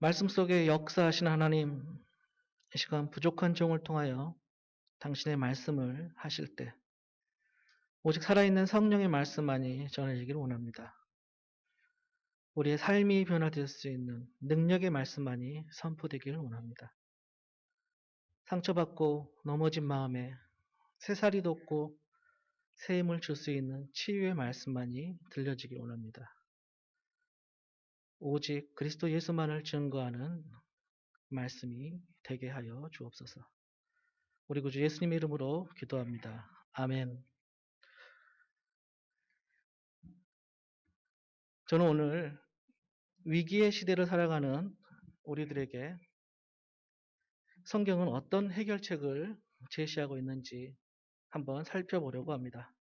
말씀 속에 역사하신 하나님, 이 시간 부족한 종을 통하여 당신의 말씀을 하실 때 오직 살아있는 성령의 말씀만이 전해지기를 원합니다. 우리의 삶이 변화될 수 있는 능력의 말씀만이 선포되기를 원합니다. 상처받고 넘어진 마음에 새살이 돋고 새 힘을 줄 수 있는 치유의 말씀만이 들려지길 원합니다. 오직 그리스도 예수만을 증거하는 말씀이 되게 하여 주옵소서. 우리 구주 예수님의 이름으로 기도합니다. 아멘. 저는 오늘 위기의 시대를 살아가는 우리들에게 성경은 어떤 해결책을 제시하고 있는지 한번 살펴보려고 합니다.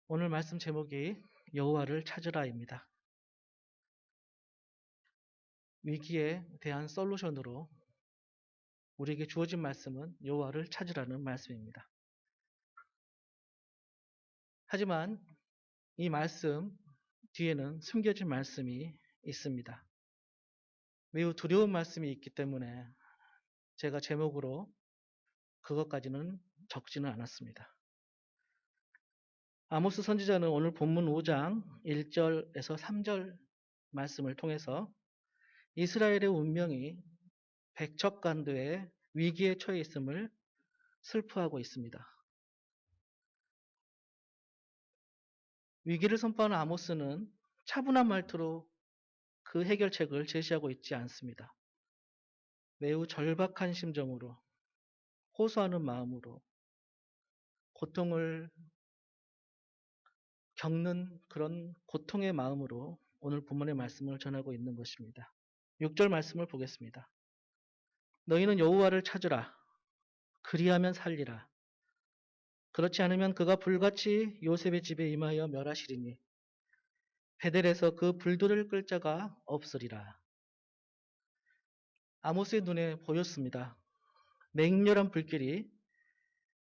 오늘 말씀 제목이 여호와를 찾으라입니다. 위기에 대한 솔루션으로 우리에게 주어진 말씀은 여호와를 찾으라는 말씀입니다. 하지만 이 말씀 뒤에는 숨겨진 말씀이 있습니다. 매우 두려운 말씀이 있기 때문에 제가 제목으로 그것까지는 적지는 않았습니다. 아모스 선지자는 오늘 본문 5장 1절에서 3절 말씀을 통해서 이스라엘의 운명이 백척간도의 위기에 처해 있음을 슬퍼하고 있습니다. 위기를 선포하는 아모스는 차분한 말투로 그 해결책을 제시하고 있지 않습니다. 매우 절박한 심정으로, 호소하는 마음으로, 고통을 겪는 그런 고통의 마음으로 오늘 본문의 말씀을 전하고 있는 것입니다. 6절 말씀을 보겠습니다. 너희는 여호와를 찾으라. 그리하면 살리라. 그렇지 않으면 그가 불같이 요셉의 집에 임하여 멸하시리니 베델에서 그 불들을 끌 자가 없으리라. 아모스의 눈에 보였습니다. 맹렬한 불길이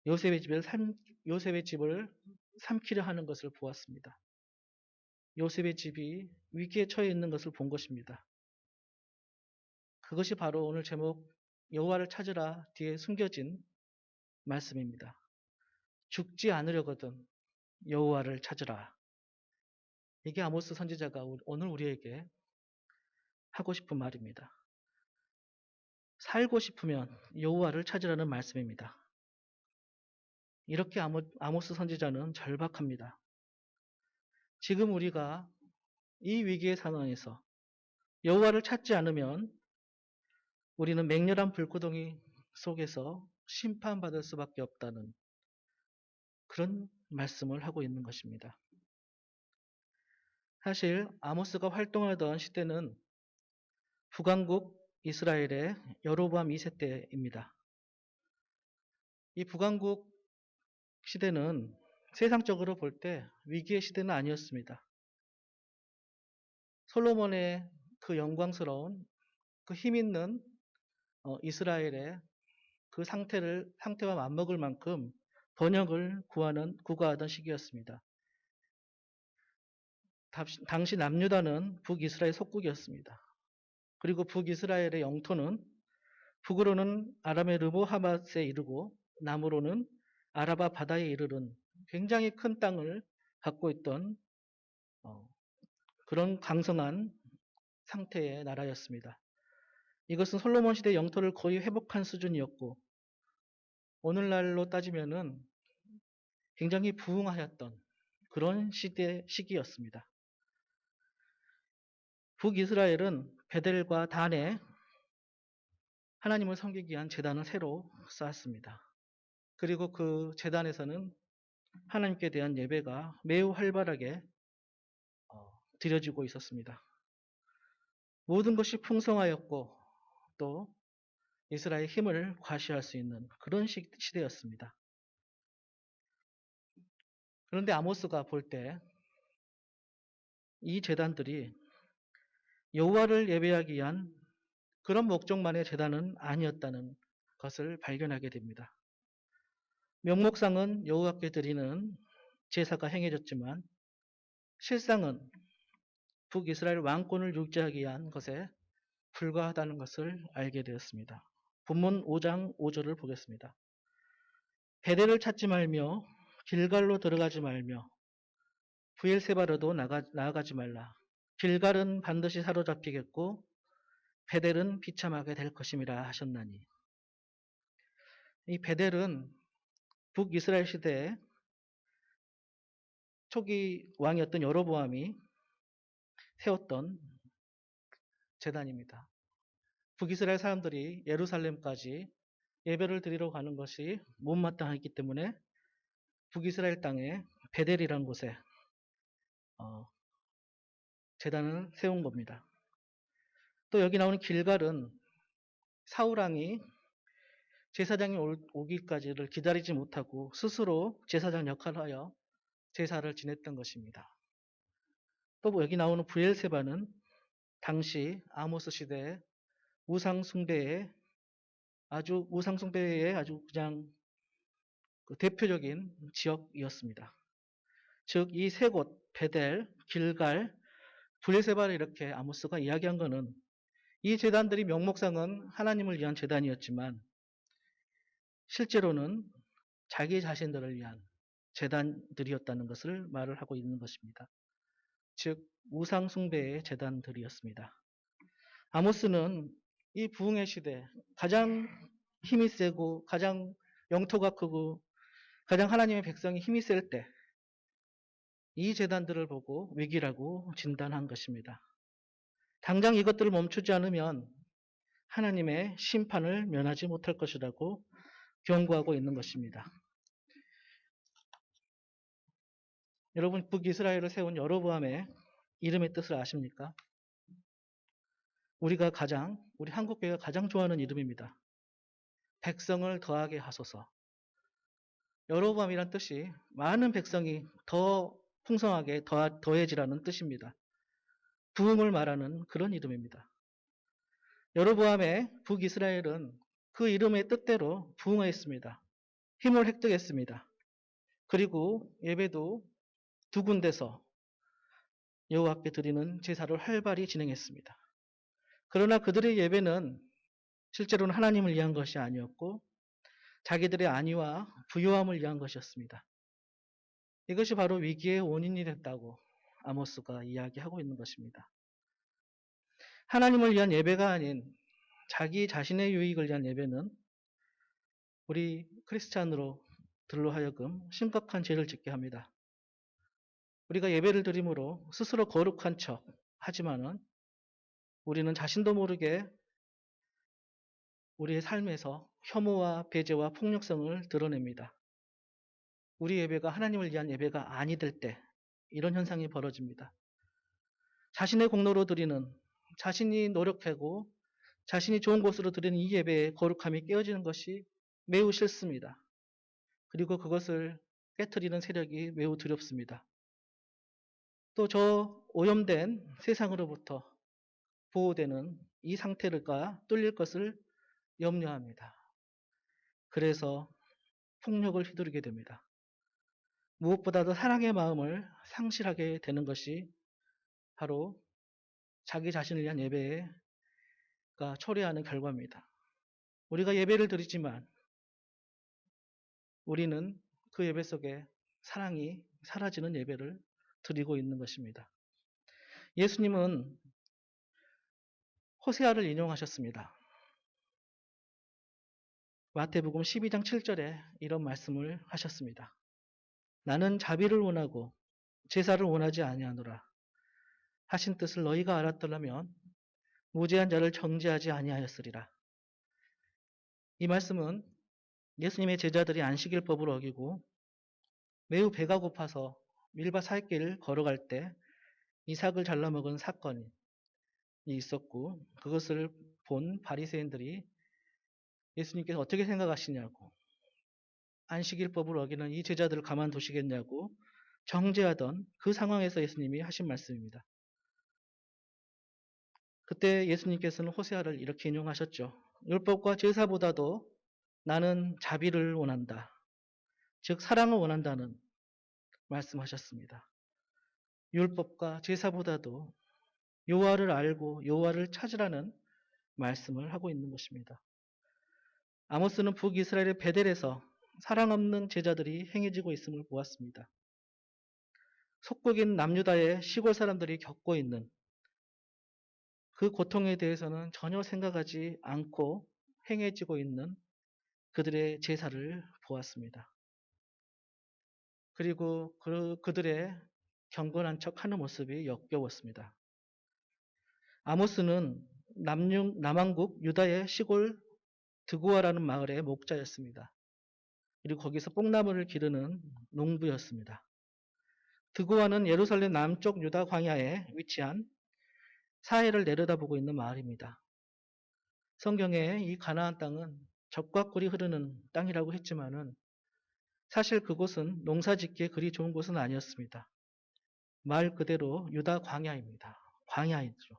요셉의 집을 삼키려 하는 것을 보았습니다. 요셉의 집이 위기에 처해 있는 것을 본 것입니다. 그것이 바로 오늘 제목 여호와를 찾으라 뒤에 숨겨진 말씀입니다. 죽지 않으려거든 여호와를 찾으라. 이게 아모스 선지자가 오늘 우리에게 하고 싶은 말입니다. 살고 싶으면 여호와를 찾으라는 말씀입니다. 이렇게 아모스 선지자는 절박합니다. 지금 우리가 이 위기의 상황에서 여호와를 찾지 않으면 우리는 맹렬한 불구덩이 속에서 심판받을 수밖에 없다는 그런 말씀을 하고 있는 것입니다. 사실 아모스가 활동하던 시대는 북왕국 이스라엘의 여로보암 2세 때입니다. 이 북왕국 시대는 세상적으로 볼 때 위기의 시대는 아니었습니다. 솔로몬의 그 영광스러운 그 힘있는 이스라엘의 그 상태와 맞먹을 만큼 번영을 구가하던 시기였습니다. 당시 남유다는 북이스라엘 속국이었습니다. 그리고 북이스라엘의 영토는 북으로는 아람의 르보하맛에 이르고 남으로는 아라바 바다에 이르는 굉장히 큰 땅을 갖고 있던 그런 강성한 상태의 나라였습니다. 이것은 솔로몬 시대 영토를 거의 회복한 수준이었고 오늘날로 따지면은 굉장히 부흥하였던 그런 시기였습니다. 북이스라엘은 베델과 단에 하나님을 섬기기 위한 제단을 새로 쌓았습니다. 그리고 그 제단에서는 하나님께 대한 예배가 매우 활발하게 드려지고 있었습니다. 모든 것이 풍성하였고 또 이스라엘의 힘을 과시할 수 있는 그런 시대였습니다. 그런데 아모스가 볼 때 이 제단들이 여호와를 예배하기 위한 그런 목적만의 제단은 아니었다는 것을 발견하게 됩니다. 명목상은 여호와께 드리는 제사가 행해졌지만 실상은 북이스라엘 왕권을 유지하기 위한 것에 불과하다는 것을 알게 되었습니다. 본문 5장 5절을 보겠습니다. 베델을 찾지 말며 길갈로 들어가지 말며 브엘세바로도 나아가지 말라. 길갈은 반드시 사로잡히겠고 베델은 비참하게 될 것임이라 하셨나니. 이 베델은 북이스라엘 시대에 초기 왕이었던 여로보암이 세웠던 제단입니다. 북이스라엘 사람들이 예루살렘까지 예배를 드리러 가는 것이 못마땅했기 때문에 북이스라엘 땅에 베델이라는 곳에 제단을 세운 겁니다. 또 여기 나오는 길갈은 사울왕이 제사장이 오기까지를 기다리지 못하고 스스로 제사장 역할을 하여 제사를 지냈던 것입니다. 또 여기 나오는 브엘세바는 당시 아모스 시대의 우상숭배의 아주 그냥 대표적인 지역이었습니다. 즉 이 세 곳 베델, 길갈, 브엘세바를 이렇게 아모스가 이야기한 것은 이 제단들이 명목상은 하나님을 위한 제단이었지만 실제로는 자기 자신들을 위한 제단들이었다는 것을 말을 하고 있는 것입니다. 즉 우상 숭배의 제단들이었습니다. 아모스는 이 부흥의 시대 가장 힘이 세고 가장 영토가 크고 가장 하나님의 백성이 힘이 셀 때 이 제단들을 보고 위기라고 진단한 것입니다. 당장 이것들을 멈추지 않으면 하나님의 심판을 면하지 못할 것이라고 경고하고 있는 것입니다. 여러분 북이스라엘을 세운 여로보암의 이름의 뜻을 아십니까? 우리 한국교회가 가장 좋아하는 이름입니다. 백성을 더하게 하소서. 여로보암이란 뜻이 많은 백성이 더 풍성하게 더해지라는 뜻입니다. 부흥을 말하는 그런 이름입니다. 여로보암의 북이스라엘은 그 이름의 뜻대로 부흥하였습니다. 힘을 획득했습니다. 그리고 예배도 두 군데서 여호와께 드리는 제사를 활발히 진행했습니다. 그러나 그들의 예배는 실제로는 하나님을 위한 것이 아니었고 자기들의 안위와 부요함을 위한 것이었습니다. 이것이 바로 위기의 원인이 됐다고 아모스가 이야기하고 있는 것입니다. 하나님을 위한 예배가 아닌 자기 자신의 유익을 위한 예배는 우리 크리스찬으로들로 하여금 심각한 죄를 짓게 합니다. 우리가 예배를 드림으로 스스로 거룩한 척 하지만은 우리는 자신도 모르게 우리의 삶에서 혐오와 배제와 폭력성을 드러냅니다. 우리 예배가 하나님을 위한 예배가 아니 될 때 이런 현상이 벌어집니다. 자신의 공로로 드리는, 자신이 노력하고 자신이 좋은 곳으로 드리는 이 예배의 거룩함이 깨어지는 것이 매우 싫습니다. 그리고 그것을 깨트리는 세력이 매우 두렵습니다. 또 저 오염된 세상으로부터 보호되는 이 상태가 뚫릴 것을 염려합니다. 그래서 폭력을 휘두르게 됩니다. 무엇보다도 사랑의 마음을 상실하게 되는 것이 바로 자기 자신을 위한 예배가 초래하는 결과입니다. 우리가 예배를 드리지만 우리는 그 예배 속에 사랑이 사라지는 예배를 드리고 있는 것입니다. 예수님은 호세아를 인용하셨습니다. 마태복음 12장 7절에 이런 말씀을 하셨습니다. 나는 자비를 원하고 제사를 원하지 아니하노라. 하신 뜻을 너희가 알았더라면 무죄한 자를 정죄하지 아니하였으리라. 이 말씀은 예수님의 제자들이 안식일법을 어기고 매우 배가 고파서 밀밭 살길을 걸어갈 때 이삭을 잘라 먹은 사건이 있었고 그것을 본 바리새인들이 예수님께서 어떻게 생각하시냐고 안식일법을 어기는 이 제자들을 가만두시겠냐고 정죄하던 그 상황에서 예수님이 하신 말씀입니다. 그때 예수님께서는 호세아를 이렇게 인용하셨죠. 율법과 제사보다도 나는 자비를 원한다. 즉 사랑을 원한다는 말씀하셨습니다. 율법과 제사보다도 여호와를 알고 여호와를 찾으라는 말씀을 하고 있는 것입니다. 아모스는 북이스라엘의 베델에서 사랑 없는 제자들이 행해지고 있음을 보았습니다. 속국인 남유다의 시골 사람들이 겪고 있는 그 고통에 대해서는 전혀 생각하지 않고 행해지고 있는 그들의 제사를 보았습니다. 그리고 그들의 경건한 척하는 모습이 역겨웠습니다. 아모스는 남왕국 유다의 시골 드고아라는 마을의 목자였습니다. 그리고 거기서 뽕나무를 기르는 농부였습니다. 드고아는 예루살렘 남쪽 유다 광야에 위치한 사해를 내려다보고 있는 마을입니다. 성경에 이 가나안 땅은 젖과 꿀이 흐르는 땅이라고 했지만은 사실 그곳은 농사짓기에 그리 좋은 곳은 아니었습니다. 말 그대로 유다 광야입니다. 광야이죠.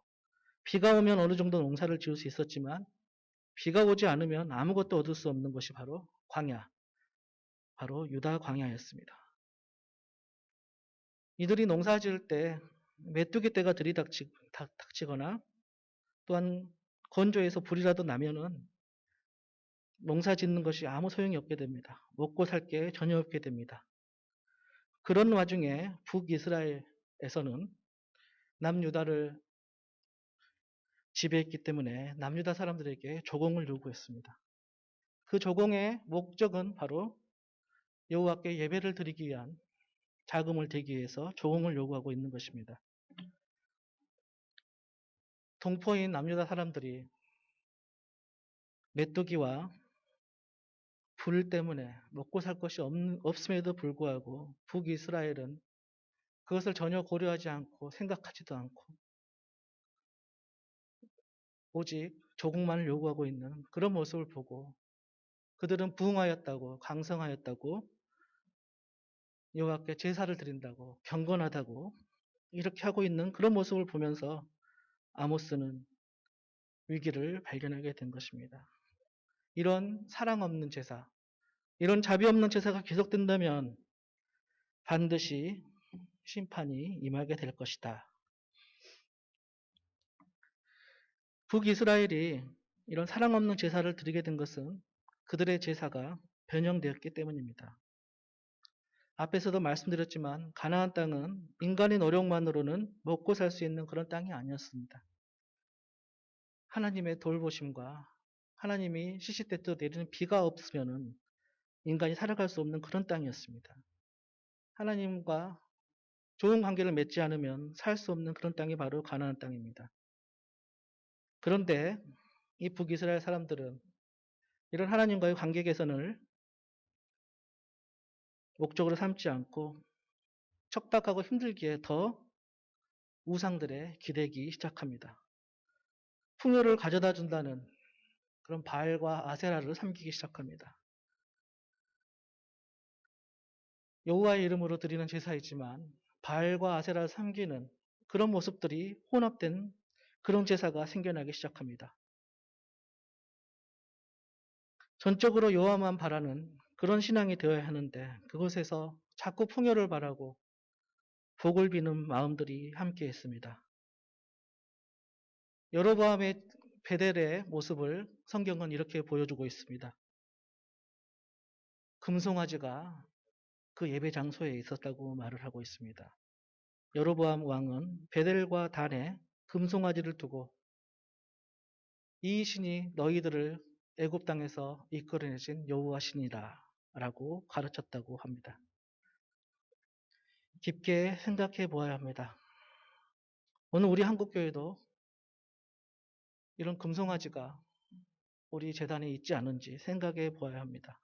비가 오면 어느 정도 농사를 지을 수 있었지만 비가 오지 않으면 아무것도 얻을 수 없는 것이 바로 광야, 바로 유다 광야였습니다. 이들이 농사 지을 때 메뚜기 떼가 들이닥치거나 또한 건조해서 불이라도 나면은 농사 짓는 것이 아무 소용이 없게 됩니다. 먹고 살 게 전혀 없게 됩니다. 그런 와중에 북이스라엘에서는 남유다를 지배했기 때문에 남유다 사람들에게 조공을 요구했습니다. 그 조공의 목적은 바로 여호와께 예배를 드리기 위한 자금을 대기 위해서 조공을 요구하고 있는 것입니다. 동포인 남유다 사람들이 메뚜기와 불 때문에 먹고 살 것이 없음에도 불구하고 북이스라엘은 그것을 전혀 고려하지 않고 생각하지도 않고 오직 조공만을 요구하고 있는 그런 모습을 보고 그들은 부흥하였다고 강성하였다고 여호와께 제사를 드린다고 경건하다고 이렇게 하고 있는 그런 모습을 보면서 아모스는 위기를 발견하게 된 것입니다. 이런 사랑 없는 제사, 이런 자비 없는 제사가 계속된다면 반드시 심판이 임하게 될 것이다. 북이스라엘이 이런 사랑 없는 제사를 드리게 된 것은 그들의 제사가 변형되었기 때문입니다. 앞에서도 말씀드렸지만 가나안 땅은 인간의 노력만으로는 먹고 살 수 있는 그런 땅이 아니었습니다. 하나님의 돌보심과 하나님이 시시때때 내리는 비가 없으면 인간이 살아갈 수 없는 그런 땅이었습니다. 하나님과 좋은 관계를 맺지 않으면 살 수 없는 그런 땅이 바로 가나안 땅입니다. 그런데 이 북이스라엘 사람들은 이런 하나님과의 관계 개선을 목적으로 삼지 않고 척박하고 힘들기에 더 우상들에 기대기 시작합니다. 풍요를 가져다 준다는 그런 바알과 아세라를 섬기기 시작합니다. 여호와의 이름으로 드리는 제사이지만 바알과 아세라를 섬기는 그런 모습들이 혼합된 그런 제사가 생겨나기 시작합니다. 전적으로 여호와만 바라는 그런 신앙이 되어야 하는데 그곳에서 자꾸 풍요를 바라고 복을 비는 마음들이 함께 했습니다. 여로보암의 베델의 모습을 성경은 이렇게 보여주고 있습니다. 금송아지가 그 예배 장소에 있었다고 말을 하고 있습니다. 여로보암 왕은 베델과 단에 금송아지를 두고 이 신이 너희들을 애굽 땅에서 이끌어내신 여호와 신이라 라고 가르쳤다고 합니다. 깊게 생각해 보아야 합니다. 오늘 우리 한국교회도 이런 금송아지가 우리 재단에 있지 않은지 생각해 보아야 합니다.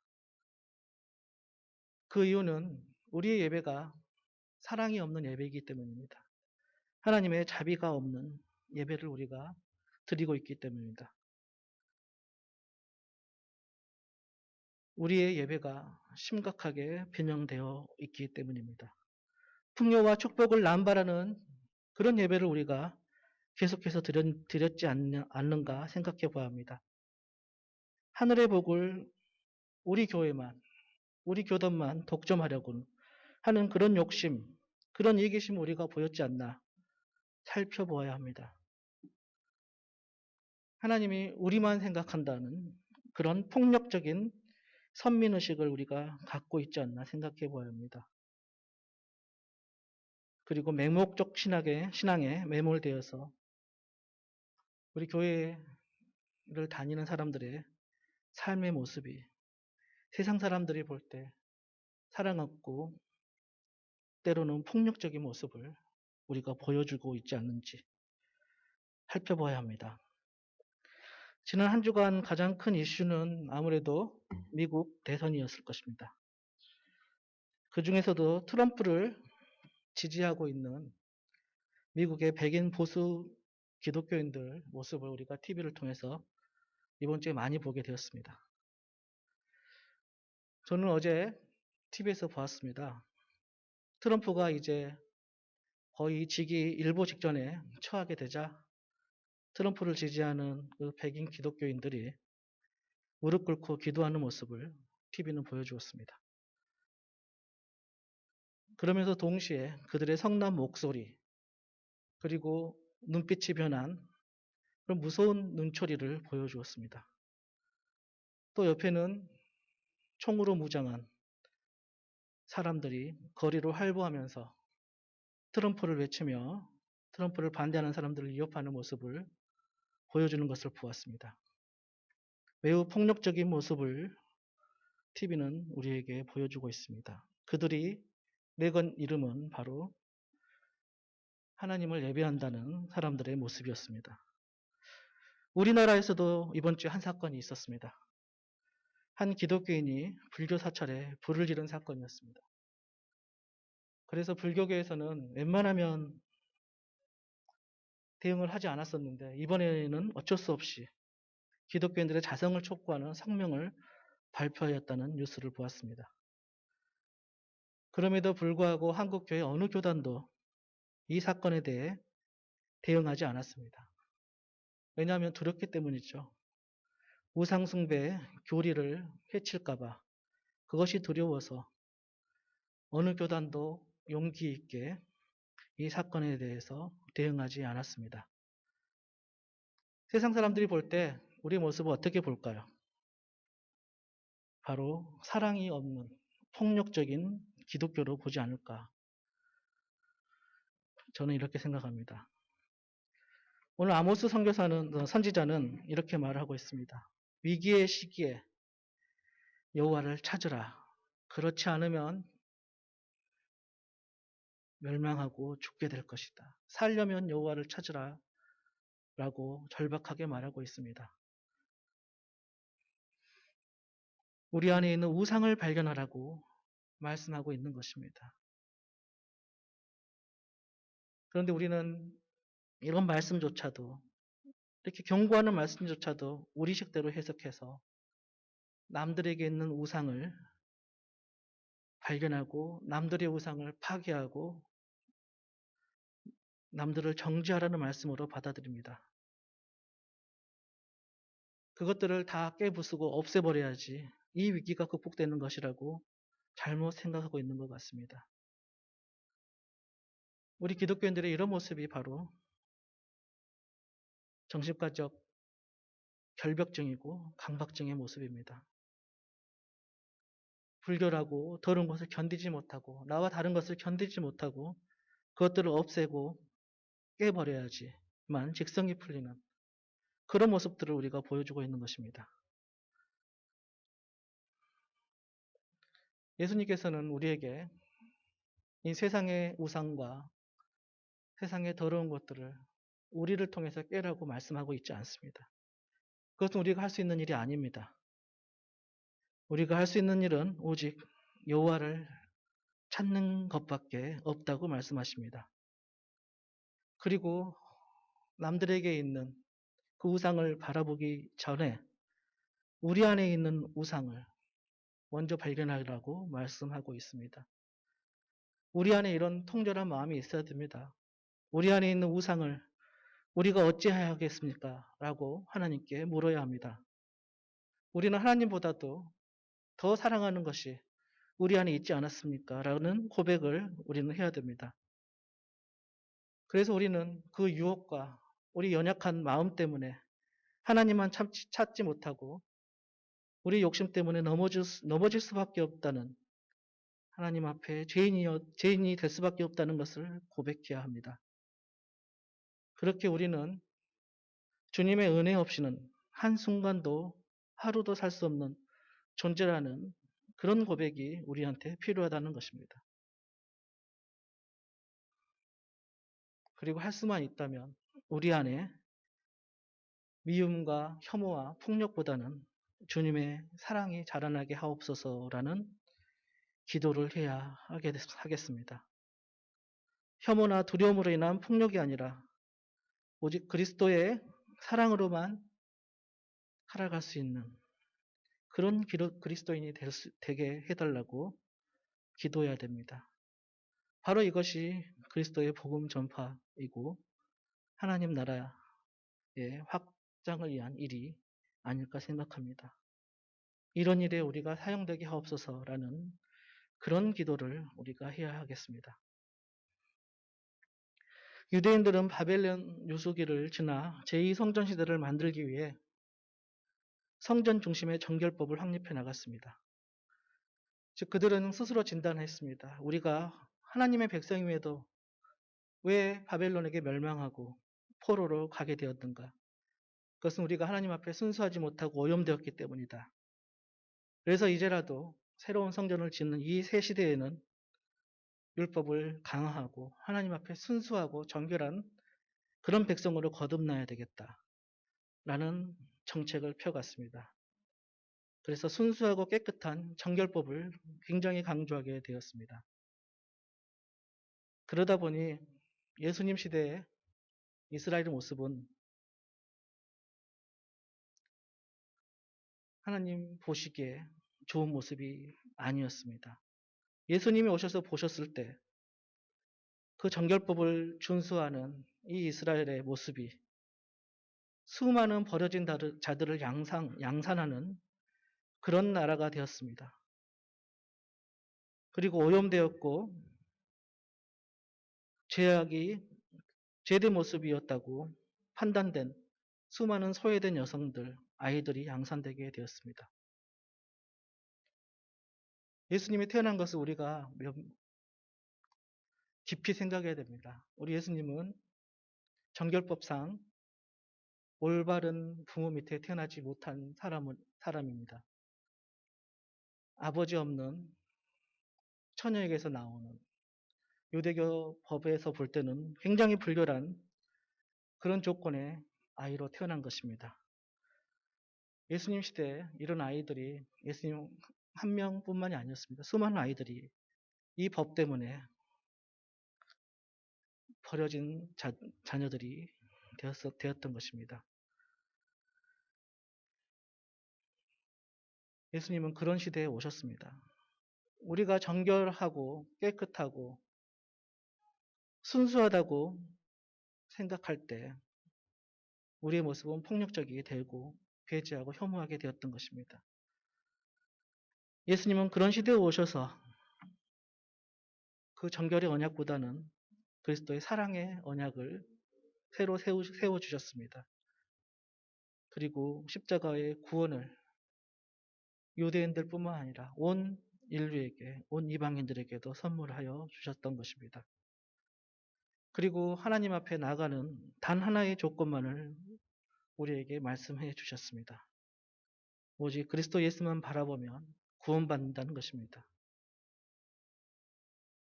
그 이유는 우리의 예배가 사랑이 없는 예배이기 때문입니다. 하나님의 자비가 없는 예배를 우리가 드리고 있기 때문입니다. 우리의 예배가 심각하게 변형되어 있기 때문입니다. 풍요와 축복을 남발하는 그런 예배를 우리가 계속해서 드렸지 않는가 생각해 보아야 합니다. 하늘의 복을 우리 교회만, 우리 교단만 독점하려고 하는 그런 욕심, 그런 이기심 우리가 보였지 않나 살펴보아야 합니다. 하나님이 우리만 생각한다는 그런 폭력적인 선민의식을 우리가 갖고 있지 않나 생각해 보아야 합니다. 그리고 맹목적 신앙에 매몰되어서 우리 교회를 다니는 사람들의 삶의 모습이 세상 사람들이 볼 때 사랑 없고 때로는 폭력적인 모습을 우리가 보여주고 있지 않는지 살펴봐야 합니다. 지난 한 주간 가장 큰 이슈는 아무래도 미국 대선이었을 것입니다. 그 중에서도 트럼프를 지지하고 있는 미국의 백인 보수 기독교인들 모습을 우리가 TV를 통해서 이번 주에 많이 보게 되었습니다. 저는 어제 TV에서 보았습니다. 트럼프가 이제 거의 지기 일보 직전에 처하게 되자 트럼프를 지지하는 그 백인 기독교인들이 무릎 꿇고 기도하는 모습을 TV는 보여주었습니다. 그러면서 동시에 그들의 성난 목소리 그리고 눈빛이 변한 그런 무서운 눈초리를 보여주었습니다. 또 옆에는 총으로 무장한 사람들이 거리로 활보하면서 트럼프를 외치며 트럼프를 반대하는 사람들을 위협하는 모습을 보여주는 것을 보았습니다. 매우 폭력적인 모습을 TV는 우리에게 보여주고 있습니다. 그들이 내건 이름은 바로 하나님을 예배한다는 사람들의 모습이었습니다. 우리나라에서도 이번 주에 한 사건이 있었습니다. 한 기독교인이 불교 사찰에 불을 지른 사건이었습니다. 그래서 불교계에서는 웬만하면 대응을 하지 않았었는데 이번에는 어쩔 수 없이 기독교인들의 자성을 촉구하는 성명을 발표하였다는 뉴스를 보았습니다. 그럼에도 불구하고 한국교회 어느 교단도 이 사건에 대해 대응하지 않았습니다. 왜냐하면 두렵기 때문이죠. 우상숭배, 교리를 해칠까봐 그것이 두려워서 어느 교단도 용기 있게 이 사건에 대해서 대응하지 않았습니다. 세상 사람들이 볼 때 우리 모습을 어떻게 볼까요? 바로 사랑이 없는 폭력적인 기독교로 보지 않을까. 저는 이렇게 생각합니다. 오늘 아모스 선지자는 이렇게 말하고 있습니다. 위기의 시기에 여호와를 찾으라. 그렇지 않으면 멸망하고 죽게 될 것이다. 살려면 여호와를 찾으라 라고 절박하게 말하고 있습니다. 우리 안에 있는 우상을 발견하라고 말씀하고 있는 것입니다. 그런데 우리는 이런 말씀조차도 이렇게 경고하는 말씀조차도 우리식대로 해석해서 남들에게 있는 우상을 발견하고 남들의 우상을 파괴하고 남들을 정죄하라는 말씀으로 받아들입니다. 그것들을 다 깨부수고 없애버려야지 이 위기가 극복되는 것이라고 잘못 생각하고 있는 것 같습니다. 우리 기독교인들의 이런 모습이 바로 정신과적 결벽증이고 강박증의 모습입니다. 불교라고 더러운 것을 견디지 못하고 나와 다른 것을 견디지 못하고 그것들을 없애고 깨버려야지만 직성이 풀리는 그런 모습들을 우리가 보여주고 있는 것입니다. 예수님께서는 우리에게 이 세상의 우상과 세상의 더러운 것들을 우리를 통해서 깨라고 말씀하고 있지 않습니다. 그것은 우리가 할 수 있는 일이 아닙니다. 우리가 할 수 있는 일은 오직 여호와를 찾는 것밖에 없다고 말씀하십니다. 그리고 남들에게 있는 그 우상을 바라보기 전에 우리 안에 있는 우상을 먼저 발견하라고 말씀하고 있습니다. 우리 안에 이런 통절한 마음이 있어야 됩니다. 우리 안에 있는 우상을 우리가 어찌하겠습니까? 라고 하나님께 물어야 합니다. 우리는 하나님보다도 더 사랑하는 것이 우리 안에 있지 않았습니까? 라는 고백을 우리는 해야 됩니다. 그래서 우리는 그 유혹과 우리 연약한 마음 때문에 하나님만 찾지 못하고 우리 욕심 때문에 넘어질 수밖에 없다는, 하나님 앞에 죄인이 될 수밖에 없다는 것을 고백해야 합니다. 그렇게 우리는 주님의 은혜 없이는 한순간도 하루도 살 수 없는 존재라는 그런 고백이 우리한테 필요하다는 것입니다. 그리고 할 수만 있다면 우리 안에 미움과 혐오와 폭력보다는 주님의 사랑이 자라나게 하옵소서라는 기도를 해야 하겠습니다. 혐오나 두려움으로 인한 폭력이 아니라 오직 그리스도의 사랑으로만 살아갈 수 있는 그런 그리스도인이 되게 해달라고 기도해야 됩니다. 바로 이것이 그리스도의 복음 전파이고 하나님 나라의 확장을 위한 일이 아닐까 생각합니다. 이런 일에 우리가 사용되게 하옵소서라는 그런 기도를 우리가 해야 하겠습니다. 유대인들은 바벨론 유수기를 지나 제2성전 시대를 만들기 위해 성전 중심의 정결법을 확립해 나갔습니다. 즉 그들은 스스로 진단했습니다. 우리가 하나님의 백성임에도 왜 바벨론에게 멸망하고 포로로 가게 되었는가? 그것은 우리가 하나님 앞에 순수하지 못하고 오염되었기 때문이다. 그래서 이제라도 새로운 성전을 짓는 이 새 시대에는 율법을 강화하고 하나님 앞에 순수하고 정결한 그런 백성으로 거듭나야 되겠다라는 정책을 펴갔습니다. 그래서 순수하고 깨끗한 정결법을 굉장히 강조하게 되었습니다. 그러다 보니 예수님 시대의 이스라엘의 모습은 하나님 보시기에 좋은 모습이 아니었습니다. 예수님이 오셔서 보셨을 때 그 정결법을 준수하는 이 이스라엘의 모습이 수많은 버려진 자들을 양산하는 그런 나라가 되었습니다. 그리고 오염되었고 죄악이 죄된 모습이었다고 판단된 수많은 소외된 여성들, 아이들이 양산되게 되었습니다. 예수님이 태어난 것을 우리가 깊이 생각해야 됩니다. 우리 예수님은 정결법상 올바른 부모 밑에 태어나지 못한 사람입니다. 아버지 없는 처녀에게서 나오는 유대교 법에서 볼 때는 굉장히 불결한 그런 조건의 아이로 태어난 것입니다. 예수님 시대에 이런 아이들이 예수님 한 명뿐만이 아니었습니다. 수많은 아이들이 이 법 때문에 버려진 자녀들이 되었던 것입니다. 예수님은 그런 시대에 오셨습니다. 우리가 정결하고 깨끗하고 순수하다고 생각할 때 우리의 모습은 폭력적이게 되고 배제하고 혐오하게 되었던 것입니다. 예수님은 그런 시대에 오셔서 그 정결의 언약보다는 그리스도의 사랑의 언약을 새로 세워주셨습니다. 그리고 십자가의 구원을 유대인들 뿐만 아니라 온 인류에게, 온 이방인들에게도 선물하여 주셨던 것입니다. 그리고 하나님 앞에 나가는 단 하나의 조건만을 우리에게 말씀해 주셨습니다. 오직 그리스도 예수만 바라보면 구원받는다는 것입니다.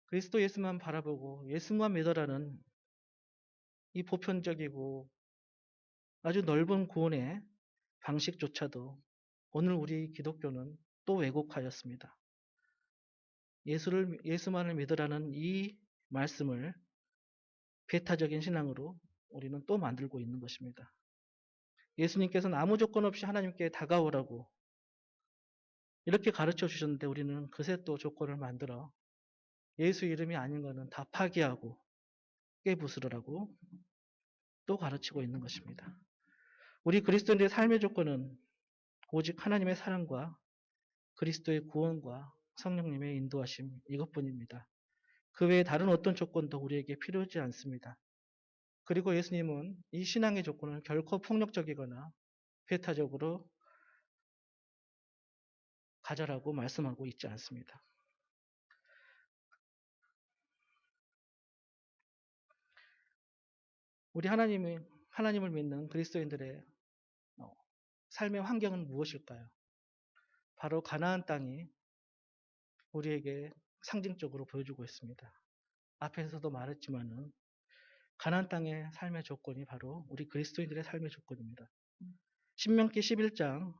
그리스도 예수만 바라보고 예수만 믿어라는 이 보편적이고 아주 넓은 구원의 방식조차도 오늘 우리 기독교는 또 왜곡하였습니다. 예수만을 믿으라는 이 말씀을 배타적인 신앙으로 우리는 또 만들고 있는 것입니다. 예수님께서는 아무 조건 없이 하나님께 다가오라고 이렇게 가르쳐 주셨는데 우리는 그새 또 조건을 만들어 예수 이름이 아닌 것은 다 파기하고 깨부수라고 또 가르치고 있는 것입니다. 우리 그리스도인들의 삶의 조건은 오직 하나님의 사랑과 그리스도의 구원과 성령님의 인도하심 이것뿐입니다. 그 외에 다른 어떤 조건도 우리에게 필요하지 않습니다. 그리고 예수님은 이 신앙의 조건을 결코 폭력적이거나 배타적으로 가져라고 말씀하고 있지 않습니다. 우리 하나님을 믿는 그리스도인들의 삶의 환경은 무엇일까요? 바로 가나안 땅이 우리에게 상징적으로 보여주고 있습니다. 앞에서도 말했지만은 가나안 땅의 삶의 조건이 바로 우리 그리스도인들의 삶의 조건입니다. 신명기 11장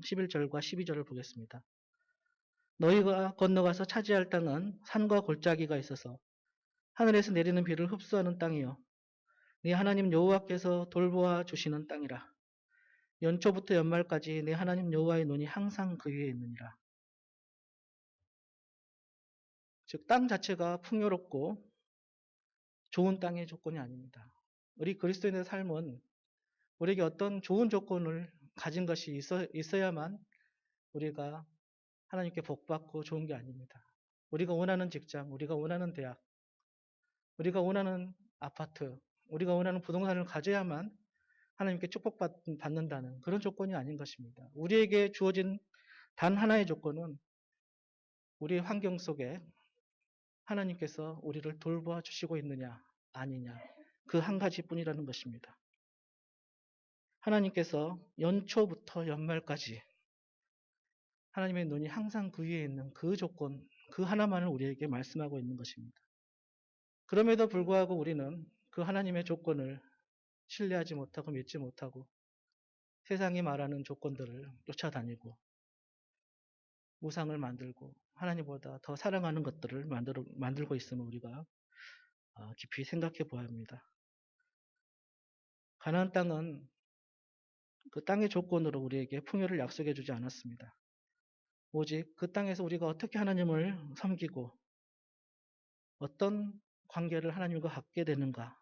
11절과 12절을 보겠습니다. 너희가 건너가서 차지할 땅은 산과 골짜기가 있어서 하늘에서 내리는 비를 흡수하는 땅이요 네 하나님 여호와께서 돌보아 주시는 땅이라. 연초부터 연말까지 내 하나님 여호와의 눈이 항상 그 위에 있느니라. 즉 땅 자체가 풍요롭고 좋은 땅의 조건이 아닙니다. 우리 그리스도인의 삶은 우리에게 어떤 좋은 조건을 가진 것이 있어야만 우리가 하나님께 복받고 좋은 게 아닙니다. 우리가 원하는 직장, 우리가 원하는 대학, 우리가 원하는 아파트, 우리가 원하는 부동산을 가져야만 하나님께 축복받는다는 그런 조건이 아닌 것입니다. 우리에게 주어진 단 하나의 조건은 우리의 환경 속에 하나님께서 우리를 돌보아 주시고 있느냐 아니냐 그 한 가지뿐이라는 것입니다. 하나님께서 연초부터 연말까지 하나님의 눈이 항상 그 위에 있는 그 조건 그 하나만을 우리에게 말씀하고 있는 것입니다. 그럼에도 불구하고 우리는 그 하나님의 조건을 신뢰하지 못하고 믿지 못하고 세상이 말하는 조건들을 쫓아다니고 우상을 만들고 하나님보다 더 사랑하는 것들을 만들고 있음을 우리가 깊이 생각해 보아야 합니다. 가나안 땅은 그 땅의 조건으로 우리에게 풍요를 약속해 주지 않았습니다. 오직 그 땅에서 우리가 어떻게 하나님을 섬기고 어떤 관계를 하나님과 갖게 되는가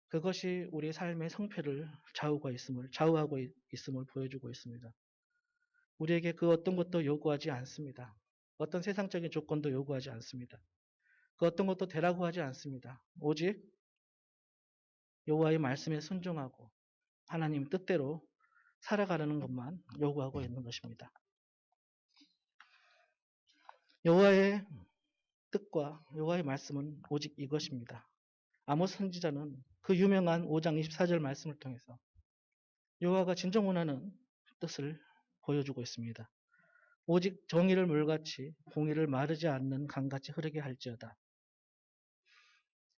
그것이 우리의 삶의 성패를 좌우하고 있음을 보여주고 있습니다. 우리에게 그 어떤 것도 요구하지 않습니다. 어떤 세상적인 조건도 요구하지 않습니다. 그 어떤 것도 되라고 하지 않습니다. 오직 여호와의 말씀에 순종하고 하나님 뜻대로 살아가려는 것만 요구하고 있는 것입니다. 여호와의 뜻과 여호와의 말씀은 오직 이것입니다. 아모스 선지자는 그 유명한 5장 24절 말씀을 통해서 여호와가 진정 원하는 뜻을 보여주고 있습니다. 오직 정의를 물같이 공의를 마르지 않는 강같이 흐르게 할지어다.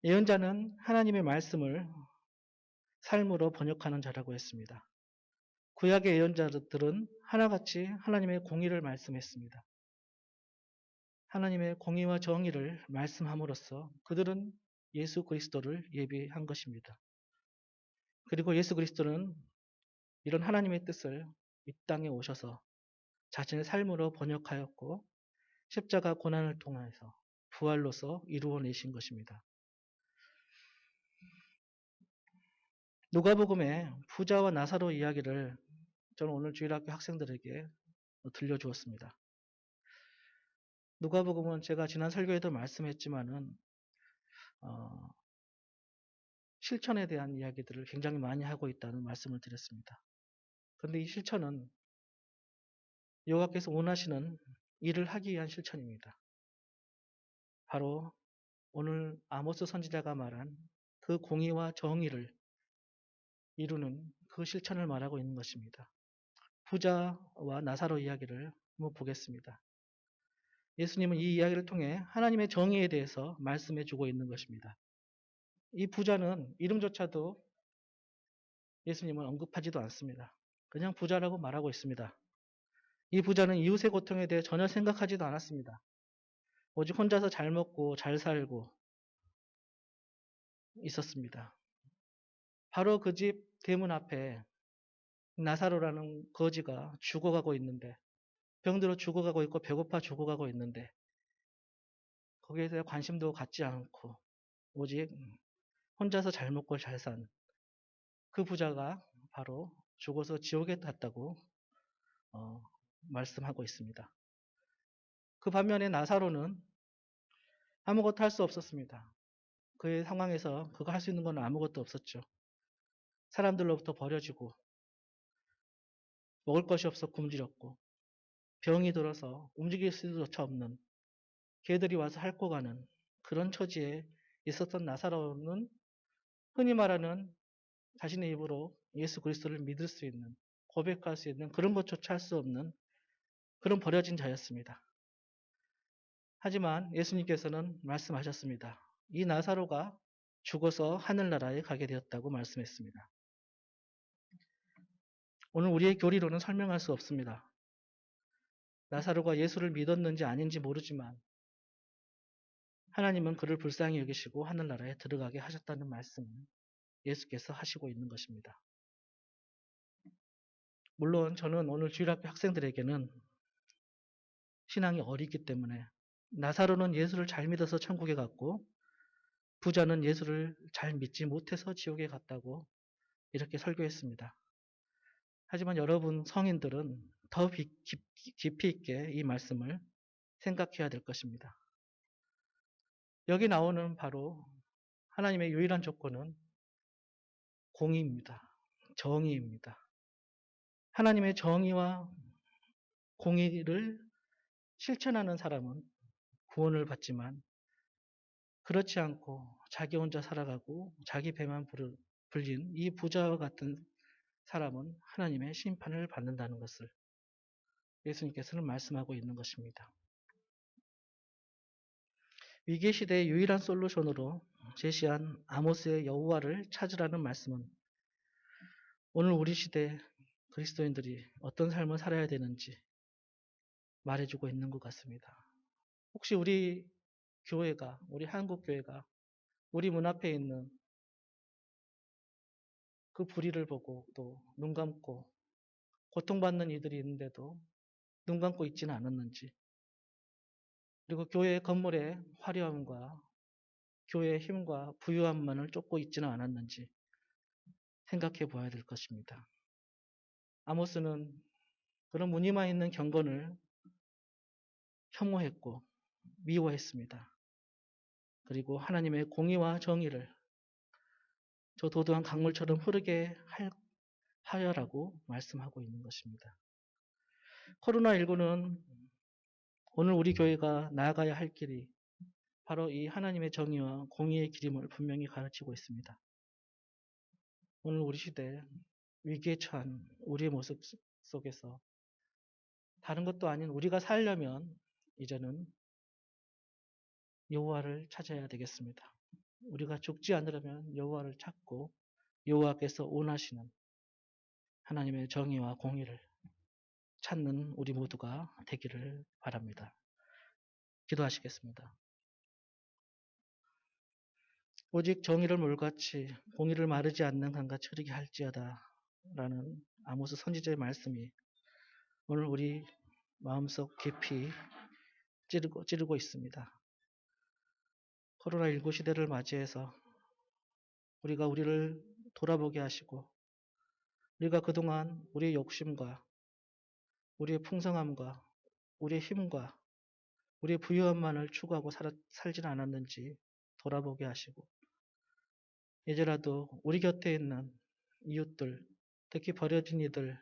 예언자는 하나님의 말씀을 삶으로 번역하는 자라고 했습니다. 구약의 예언자들은 하나같이 하나님의 공의를 말씀했습니다. 하나님의 공의와 정의를 말씀함으로써 그들은 예수 그리스도를 예비한 것입니다. 그리고 예수 그리스도는 이런 하나님의 뜻을 이 땅에 오셔서 자신의 삶으로 번역하였고 십자가 고난을 통해서 부활로서 이루어내신 것입니다. 누가복음의 부자와 나사로 이야기를 저는 오늘 주일학교 학생들에게 들려주었습니다. 누가복음은 제가 지난 설교에도 말씀했지만은 실천에 대한 이야기들을 굉장히 많이 하고 있다는 말씀을 드렸습니다. 그런데 이 실천은 여호와께서 원하시는 일을 하기 위한 실천입니다. 바로 오늘 아모스 선지자가 말한 그 공의와 정의를 이루는 그 실천을 말하고 있는 것입니다. 부자와 나사로 이야기를 한번 보겠습니다. 예수님은 이 이야기를 통해 하나님의 정의에 대해서 말씀해 주고 있는 것입니다. 이 부자는 이름조차도 예수님은 언급하지도 않습니다. 그냥 부자라고 말하고 있습니다. 이 부자는 이웃의 고통에 대해 전혀 생각하지도 않았습니다. 오직 혼자서 잘 먹고 잘 살고 있었습니다. 바로 그 집 대문 앞에 나사로라는 거지가 죽어가고 있는데 병들어 죽어가고 있고 배고파 죽어가고 있는데 거기에 대해 관심도 갖지 않고 오직 혼자서 잘 먹고 잘 산 그 부자가 바로 죽어서 지옥에 갔다고 말씀하고 있습니다. 그 반면에 나사로는 아무것도 할 수 없었습니다. 그의 상황에서 그가 할 수 있는 건 아무것도 없었죠. 사람들로부터 버려지고 먹을 것이 없어 굶주렸고 병이 들어서 움직일 수조차 없는 개들이 와서 핥고 가는 그런 처지에 있었던 나사로는 흔히 말하는 자신의 입으로 예수 그리스도를 믿을 수 있는 고백할 수 있는 그런 것조차 할 수 없는 그런 버려진 자였습니다. 하지만 예수님께서는 말씀하셨습니다. 이 나사로가 죽어서 하늘나라에 가게 되었다고 말씀했습니다. 오늘 우리의 교리로는 설명할 수 없습니다. 나사로가 예수를 믿었는지 아닌지 모르지만 하나님은 그를 불쌍히 여기시고 하늘나라에 들어가게 하셨다는 말씀을 예수께서 하시고 있는 것입니다. 물론 저는 오늘 주일학교 학생들에게는 신앙이 어리기 때문에 나사로는 예수를 잘 믿어서 천국에 갔고 부자는 예수를 잘 믿지 못해서 지옥에 갔다고 이렇게 설교했습니다. 하지만 여러분 성인들은 더 깊이 있게 이 말씀을 생각해야 될 것입니다. 여기 나오는 바로 하나님의 유일한 조건은 공의입니다. 정의입니다. 하나님의 정의와 공의를 실천하는 사람은 구원을 받지만 그렇지 않고 자기 혼자 살아가고 자기 배만 불린 이 부자와 같은 사람은 하나님의 심판을 받는다는 것을 예수님께서는 말씀하고 있는 것입니다. 위기 시대의 유일한 솔루션으로 제시한 아모스의 여호와를 찾으라는 말씀은 오늘 우리 시대 그리스도인들이 어떤 삶을 살아야 되는지 말해주고 있는 것 같습니다. 혹시 우리 교회가, 우리 한국교회가 우리 문 앞에 있는 그 불의를 보고 또 눈 감고 고통받는 이들이 있는데도 눈 감고 있지는 않았는지, 그리고 교회 건물의 화려함과 교회의 힘과 부유함만을 쫓고 있지는 않았는지 생각해 보아야 될 것입니다. 아모스는 그런 무늬만 있는 경건을 혐오했고 미워했습니다. 그리고 하나님의 공의와 정의를 저 도도한 강물처럼 흐르게 하여라고 말씀하고 있는 것입니다. 코로나19는 오늘 우리 교회가 나아가야 할 길이 바로 이 하나님의 정의와 공의의 길임을 분명히 가르치고 있습니다. 오늘 우리 시대 위기에 처한 우리의 모습 속에서 다른 것도 아닌 우리가 살려면 이제는 여호와를 찾아야 되겠습니다. 우리가 죽지 않으려면 여호와를 찾고 여호와께서 원하시는 하나님의 정의와 공의를 찾는 우리 모두가 되기를 바랍니다. 기도하시겠습니다. 오직 정의를 물같이 공의를 마르지 않는 강같이 흐르게 할지어다 라는 아모스 선지자의 말씀이 오늘 우리 마음속 깊이 찌르고 있습니다. 코로나19 시대를 맞이해서 우리가 우리를 돌아보게 하시고 우리가 그동안 우리의 욕심과 우리의 풍성함과 우리의 힘과 우리의 부유함만을 추구하고 살지는 않았는지 돌아보게 하시고 이제라도 우리 곁에 있는 이웃들, 특히 버려진 이들,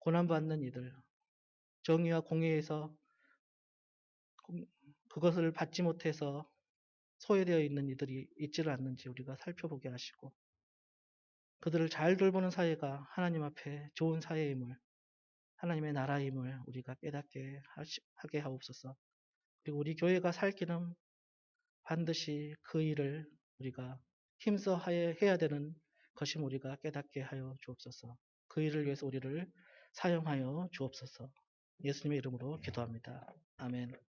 고난받는 이들, 정의와 공의에서 그것을 받지 못해서 소외되어 있는 이들이 있지를 않는지 우리가 살펴보게 하시고 그들을 잘 돌보는 사회가 하나님 앞에 좋은 사회임을 하나님의 나라임을 우리가 깨닫게 하게 하옵소서. 그리고 우리 교회가 살 길은 반드시 그 일을 우리가 힘써 해야 되는 것임 우리가 깨닫게 하여 주옵소서. 그 일을 위해서 우리를 사용하여 주옵소서. 예수님의 이름으로 기도합니다. 아멘.